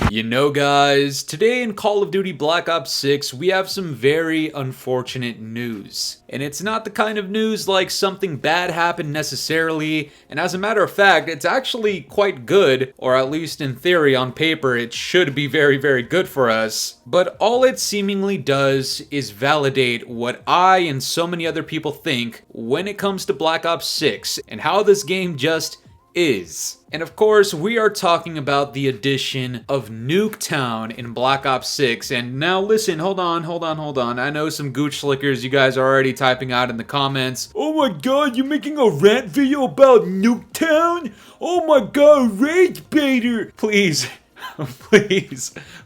You know, guys, today in Call of Duty Black Ops 6, we have some very unfortunate news. And it's not the kind of news like something bad happened necessarily, and as a matter of fact, it's actually quite good, or at least in theory on paper, it should be very, very good for us. But all it seemingly does is validate what I and so many other people think when it comes to Black Ops 6, and how this game just is. And of course, we are talking about the addition of Nuketown in Black Ops 6. And now listen, hold on. I know some gooch slickers you guys are already typing out in the comments. Oh my god, you're making a rant video about Nuketown? Oh my god, rage baiter! Please,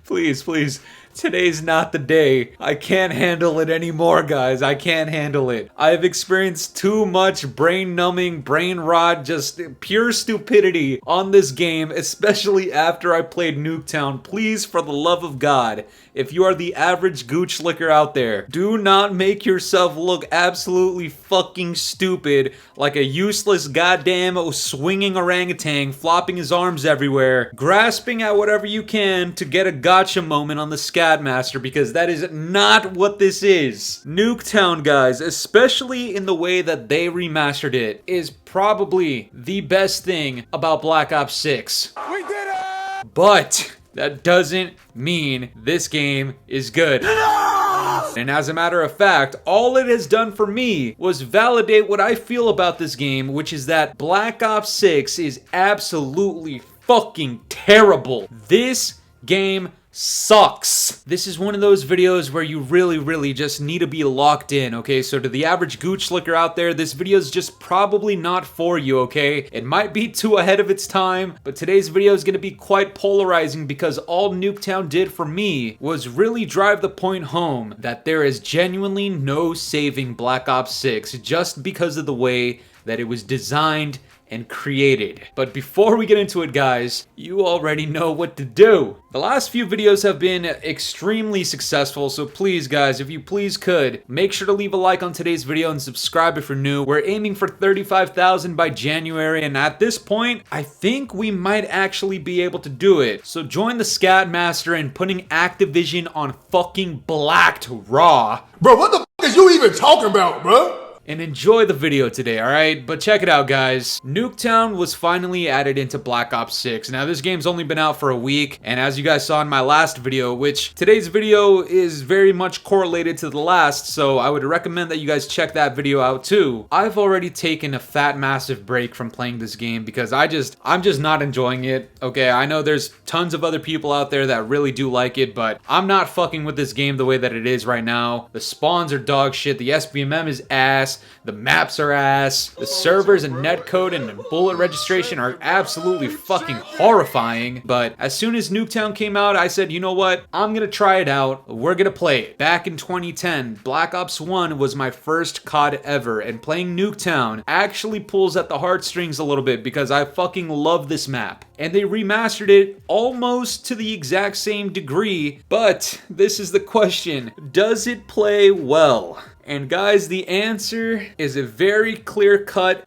please. Today's not the day. I can't handle it anymore, guys. I can't handle it. I've experienced too much brain-numbing, brain rot, just pure stupidity on this game, especially after I played Nuketown. Please, for the love of God, if you are the average gooch slicker out there, do not make yourself look absolutely fucking stupid like a useless goddamn swinging orangutan flopping his arms everywhere, grasping at whatever you can to get a gotcha moment on the Scatmaster, because that is not what this is. Nuketown, guys, especially in the way that they remastered it, is probably the best thing about Black Ops 6. We did it! But that doesn't mean this game is good. No! And as a matter of fact, all it has done for me was validate what I feel about this game, which is that Black Ops 6 is absolutely fucking terrible. This game sucks. This is one of those videos where you really just need to be locked in, okay? So to the average gooch slicker out there, this video is just probably not for you, okay? It might be too ahead of its time, but today's video is going to be quite polarizing because all Nuketown did for me was really drive the point home that there is genuinely no saving Black Ops 6 just because of the way that it was designed and created. But before we get into it, guys, you already know what to do. The last few videos have been extremely successful, so please, guys, if you please could, make sure to leave a like on today's video and subscribe if you're new. We're aiming for 35,000 by January, and at this point, I think we might actually be able to do it. So join the Scatmaster in putting Activision on fucking blacked raw. Bro, what the f is you even talking about, bro? And enjoy the video today, alright? But check it out, guys. Nuketown was finally added into Black Ops 6. Now, this game's only been out for a week, and as you guys saw in my last video, which today's video is very much correlated to the last, so I would recommend that you guys check that video out too. I've already taken a fat, massive break from playing this game because I'm just not enjoying it, okay? I know there's tons of other people out there that really do like it, but I'm not fucking with this game the way that it is right now. The spawns are dog shit, the SBMM is ass, the maps are ass, the servers and netcode and bullet registration are absolutely fucking horrifying. But as soon as Nuketown came out, I said, you know what? I'm gonna try it out. We're gonna play it. Back in 2010, Black Ops 1 was my first COD ever, and playing Nuketown actually pulls at the heartstrings a little bit because I fucking love this map. And they remastered it almost to the exact same degree, but this is the question: does it play well? And guys, the answer is a very clear-cut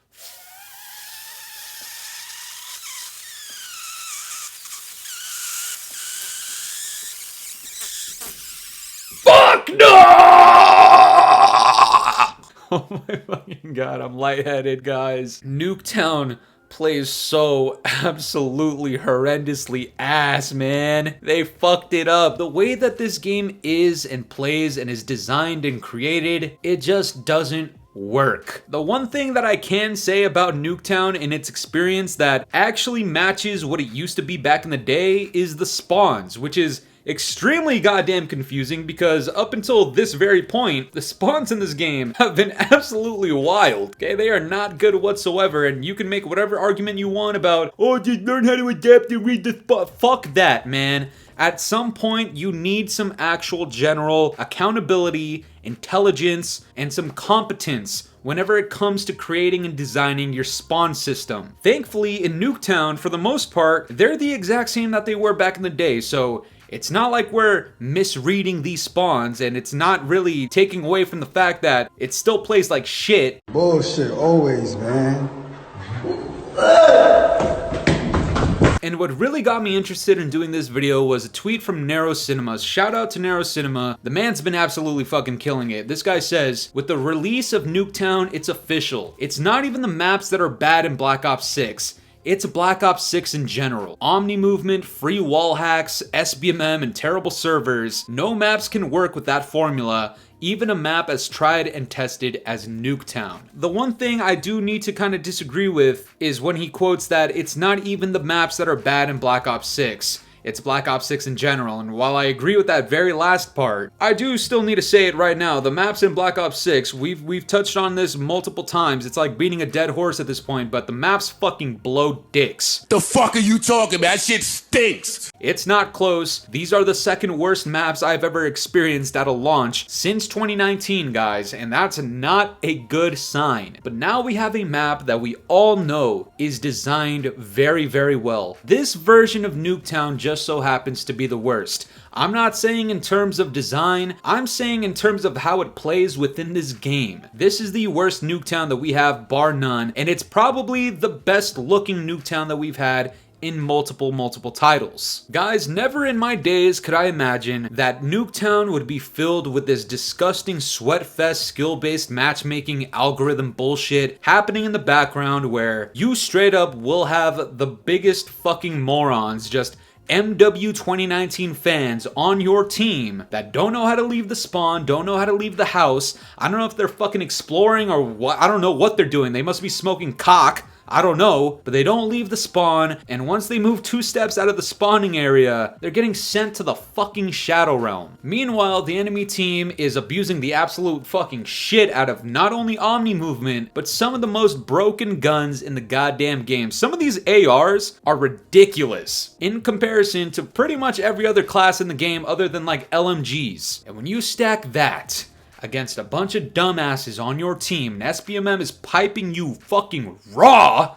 fuck no! Oh my fucking god, I'm lightheaded, guys. Nuketown plays so absolutely horrendously ass, man. They fucked it up. The way that this game is and plays and is designed and created, it just doesn't work. The one thing that I can say about Nuketown and its experience that actually matches what it used to be back in the day is the spawns, which is extremely goddamn confusing because up until this very point, the spawns in this game have been absolutely wild. Okay, they are not good whatsoever, and you can make whatever argument you want about, oh, just learn how to adapt and read the spawn. Fuck that, man. At some point, you need some actual general accountability, intelligence, and some competence whenever it comes to creating and designing your spawn system. Thankfully, in Nuketown, for the most part, they're the exact same that they were back in the day, so it's not like we're misreading these spawns, and it's not really taking away from the fact that it still plays like shit. Bullshit always, man. And what really got me interested in doing this video was a tweet from Narrow Cinemas. Shout out to Narrow Cinema. The man's been absolutely fucking killing it. This guy says, with the release of Nuketown, it's official. It's not even the maps that are bad in Black Ops 6. It's Black Ops 6 in general. Omni movement, free wall hacks, SBMM, and terrible servers. No maps can work with that formula, even a map as tried and tested as Nuketown. The one thing I do need to kind of disagree with is when he quotes that it's not even the maps that are bad in Black Ops 6. It's Black Ops 6 in general, and while I agree with that very last part, I do still need to say it right now. The maps in Black Ops 6, we've touched on this multiple times. It's like beating a dead horse at this point, but the maps fucking blow dicks. The fuck are you talking about? That shit stinks. It's not close. These are the second worst maps I've ever experienced at a launch since 2019, guys, and that's not a good sign. But now we have a map that we all know is designed very, very well. This version of Nuketown just so happens to be the worst. I'm not saying in terms of design, I'm saying in terms of how it plays within this game. This is the worst Nuketown that we have, bar none, and it's probably the best looking Nuketown that we've had in multiple titles. Guys, never in my days could I imagine that Nuketown would be filled with this disgusting sweatfest skill-based matchmaking algorithm bullshit happening in the background where you straight up will have the biggest fucking morons just MW 2019 fans on your team that don't know how to leave the spawn, don't know how to leave the house. I don't know if they're fucking exploring or what. I don't know what they're doing. They must be smoking cock. I don't know, but they don't leave the spawn, and once they move 2 steps out of the spawning area, they're getting sent to the fucking Shadow Realm. Meanwhile, the enemy team is abusing the absolute fucking shit out of not only Omni movement, but some of the most broken guns in the goddamn game. Some of these ARs are ridiculous in comparison to pretty much every other class in the game other than like LMGs. And when you stack that against a bunch of dumbasses on your team, and SBMM is piping you fucking raw,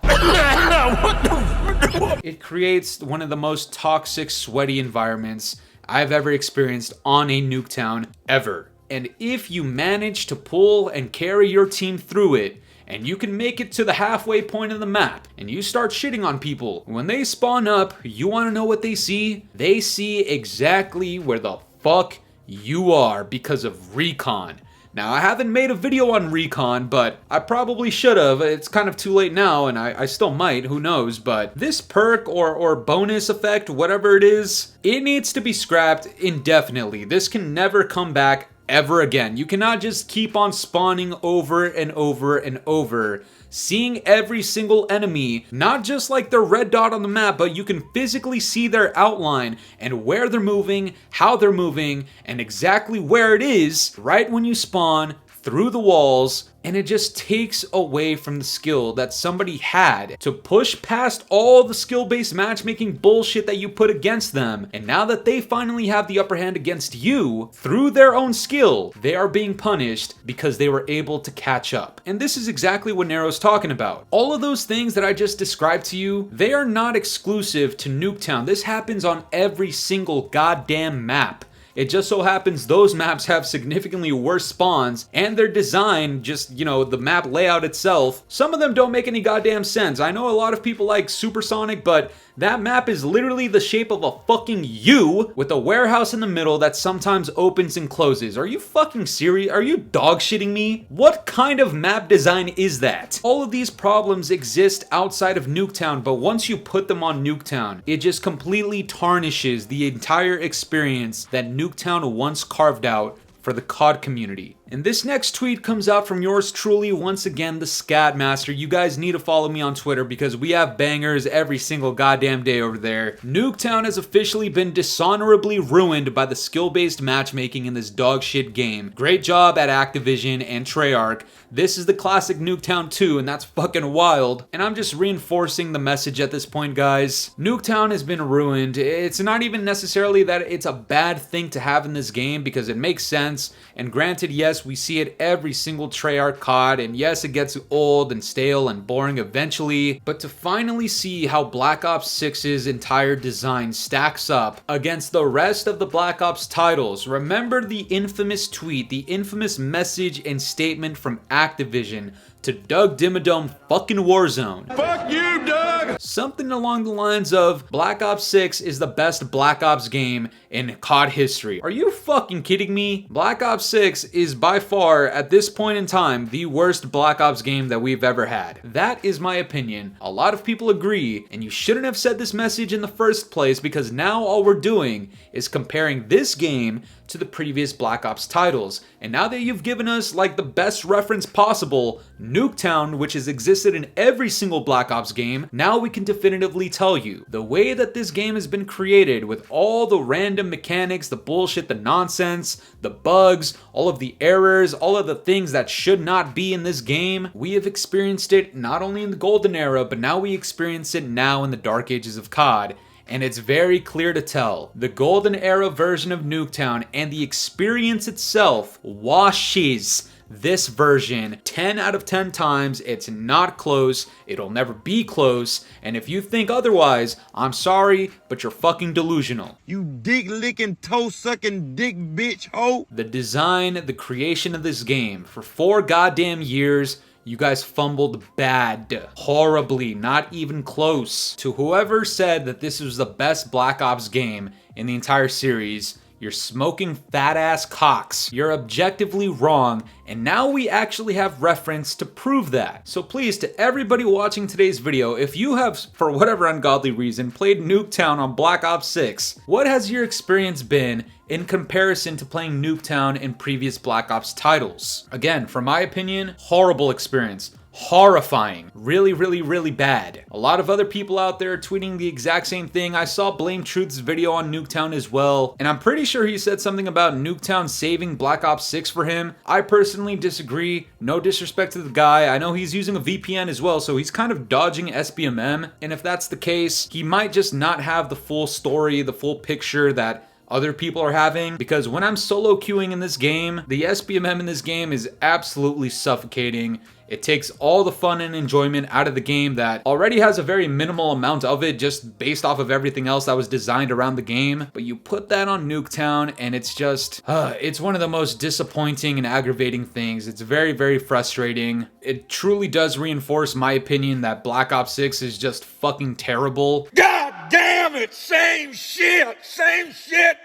it creates one of the most toxic, sweaty environments I've ever experienced on a Nuketown ever. And if you manage to pull and carry your team through it, and you can make it to the halfway point of the map, and you start shitting on people, when they spawn up, you wanna know what they see? They see exactly where the fuck you are because of recon. Now, I haven't made a video on recon, but I probably should have. It's kind of too late now, and I still might, who knows, but this perk or bonus effect, whatever it is, it needs to be scrapped indefinitely. This can never come back ever again. You cannot just keep on spawning over and over and over, seeing every single enemy, not just like their red dot on the map, but you can physically see their outline and where they're moving, how they're moving, and exactly where it is right when you spawn through the walls, and it just takes away from the skill that somebody had to push past all the skill-based matchmaking bullshit that you put against them. And now that they finally have the upper hand against you through their own skill, they are being punished because they were able to catch up. And this is exactly what Narrow's talking about. All of those things that I just described to you, they are not exclusive to Nuketown. This happens on every single goddamn map. It just so happens those maps have significantly worse spawns, and their design, just, you know, the map layout itself, some of them don't make any goddamn sense. I know a lot of people like Supersonic, but that map is literally the shape of a fucking U with a warehouse in the middle that sometimes opens and closes. Are you fucking serious? Are you dog shitting me? What kind of map design is that? All of these problems exist outside of Nuketown, but once you put them on Nuketown, it just completely tarnishes the entire experience that Nuketown once carved out for the COD community. And this next tweet comes out from yours truly, once again, the Scat Master. You guys need to follow me on Twitter because we have bangers every single goddamn day over there. Nuketown has officially been dishonorably ruined by the skill-based matchmaking in this dog shit game. Great job at Activision and Treyarch. This is the classic Nuketown 2, and that's fucking wild. And I'm just reinforcing the message at this point, guys. Nuketown has been ruined. It's not even necessarily that it's a bad thing to have in this game because it makes sense. And granted, yes, we see it every single Treyarch COD, and yes, it gets old and stale and boring eventually, but to finally see how Black Ops 6's entire design stacks up against the rest of the Black Ops titles, remember the infamous tweet, the infamous message and statement from Activision to Doug Dimmadome fucking Warzone. Fuck you, Doug! motherfucker! Something along the lines of Black Ops 6 is the best Black Ops game in COD history. Are you fucking kidding me? Black Ops 6 is by far, at this point in time, the worst Black Ops game that we've ever had. That is my opinion. A lot of people agree, and you shouldn't have said this message in the first place, because now all we're doing is comparing this game to the previous Black Ops titles. And now that you've given us like the best reference possible, Nuketown, which has existed in every single Black Ops game, now we can definitively tell you the way that this game has been created, with all the random mechanics, the bullshit, the nonsense, the bugs, all of the errors, all of the things that should not be in this game. We have experienced it not only in the golden era, but now we experience it now in the dark ages of COD. And it's very clear to tell. The golden era version of Nuketown and the experience itself washes this version 10 out of 10 times. It's not close. It'll never be close. And if you think otherwise, I'm sorry, but you're fucking delusional. You dick-licking, toe-sucking, dick bitch hoe. The design, the creation of this game, for 4 goddamn years, you guys fumbled bad. Horribly, not even close. To whoever said that this was the best Black Ops game in the entire series, you're smoking fat ass cocks. You're objectively wrong, and now we actually have reference to prove that. So please, to everybody watching today's video, if you have, for whatever ungodly reason, played Nuketown on Black Ops 6, what has your experience been in comparison to playing Nuketown in previous Black Ops titles? Again, from my opinion, horrible experience. Horrifying. Really, really, really bad. A lot of other people out there are tweeting the exact same thing. I saw Blame Truth's video on Nuketown as well, and I'm pretty sure he said something about Nuketown saving Black Ops 6 for him. I personally disagree. No disrespect to the guy. I know he's using a VPN as well, so he's kind of dodging SBMM, and if that's the case, he might just not have the full story, the full picture that other people are having, because when I'm solo queuing in this game, the SBMM in this game is absolutely suffocating. It takes all the fun and enjoyment out of the game that already has a very minimal amount of it just based off of everything else that was designed around the game. But you put that on Nuketown and it's just, it's one of the most disappointing and aggravating things. It's very, very frustrating. It truly does reinforce my opinion that Black Ops 6 is just fucking terrible. God damn it! Same shit,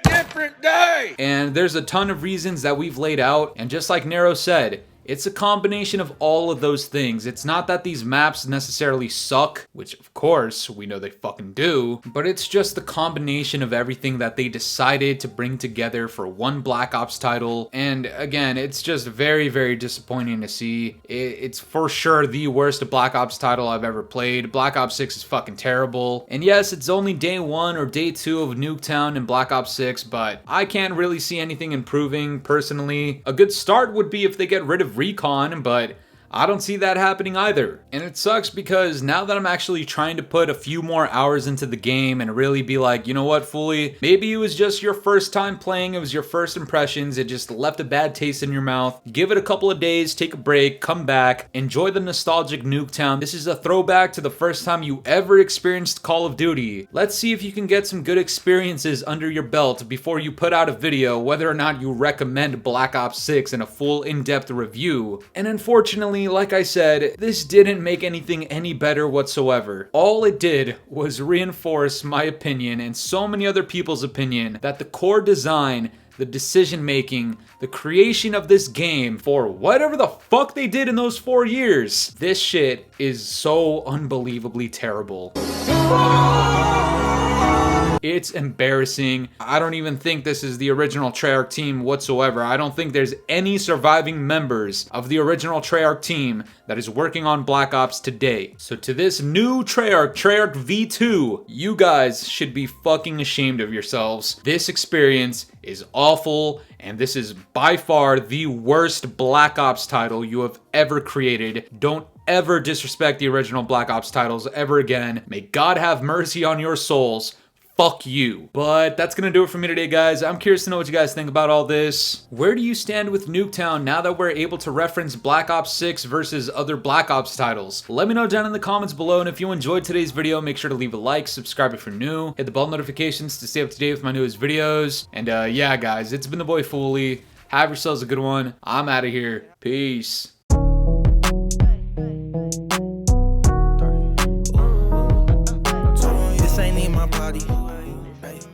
different day! And there's a ton of reasons that we've laid out, and just like Nero said, it's a combination of all of those things. It's not that these maps necessarily suck, which of course we know they fucking do, but it's just the combination of everything that they decided to bring together for one Black Ops title. And again, it's just very, very disappointing to see. It's for sure the worst Black Ops title I've ever played. Black Ops 6 is fucking terrible. And yes, it's only day 1 or day 2 of Nuketown and Black Ops 6, but I can't really see anything improving personally. A good start would be if they get rid of Recon, but I don't see that happening either. And it sucks because now that I'm actually trying to put a few more hours into the game and really be like, you know what, Fooly, maybe it was just your first time playing, it was your first impressions, it just left a bad taste in your mouth. Give it a couple of days, take a break, come back, enjoy the nostalgic Nuketown. This is a throwback to the first time you ever experienced Call of Duty. Let's see if you can get some good experiences under your belt before you put out a video whether or not you recommend Black Ops 6 in a full in-depth review. And unfortunately, like I said, this didn't make anything any better whatsoever. All it did was reinforce my opinion and so many other people's opinion that the core design, the decision making, the creation of this game for whatever the fuck they did in those 4 years, this shit is so unbelievably terrible. It's embarrassing. I don't even think this is the original Treyarch team whatsoever. I don't think there's any surviving members of the original Treyarch team that is working on Black Ops today. So to this new Treyarch V2, you guys should be fucking ashamed of yourselves. This experience is awful, and this is by far the worst Black Ops title you have ever created. Don't ever disrespect the original Black Ops titles ever again. May God have mercy on your souls. Fuck you. But that's gonna do it for me today, guys. I'm curious to know what you guys think about all this. Where do you stand with Nuketown now that we're able to reference Black Ops 6 versus other Black Ops titles? Let me know down in the comments below, and if you enjoyed today's video, make sure to leave a like, subscribe if you're new, hit the bell notifications to stay up to date with my newest videos. And yeah, guys, it's been the boy Fooly. Have yourselves a good one. I'm out of here. Peace. party. Ay.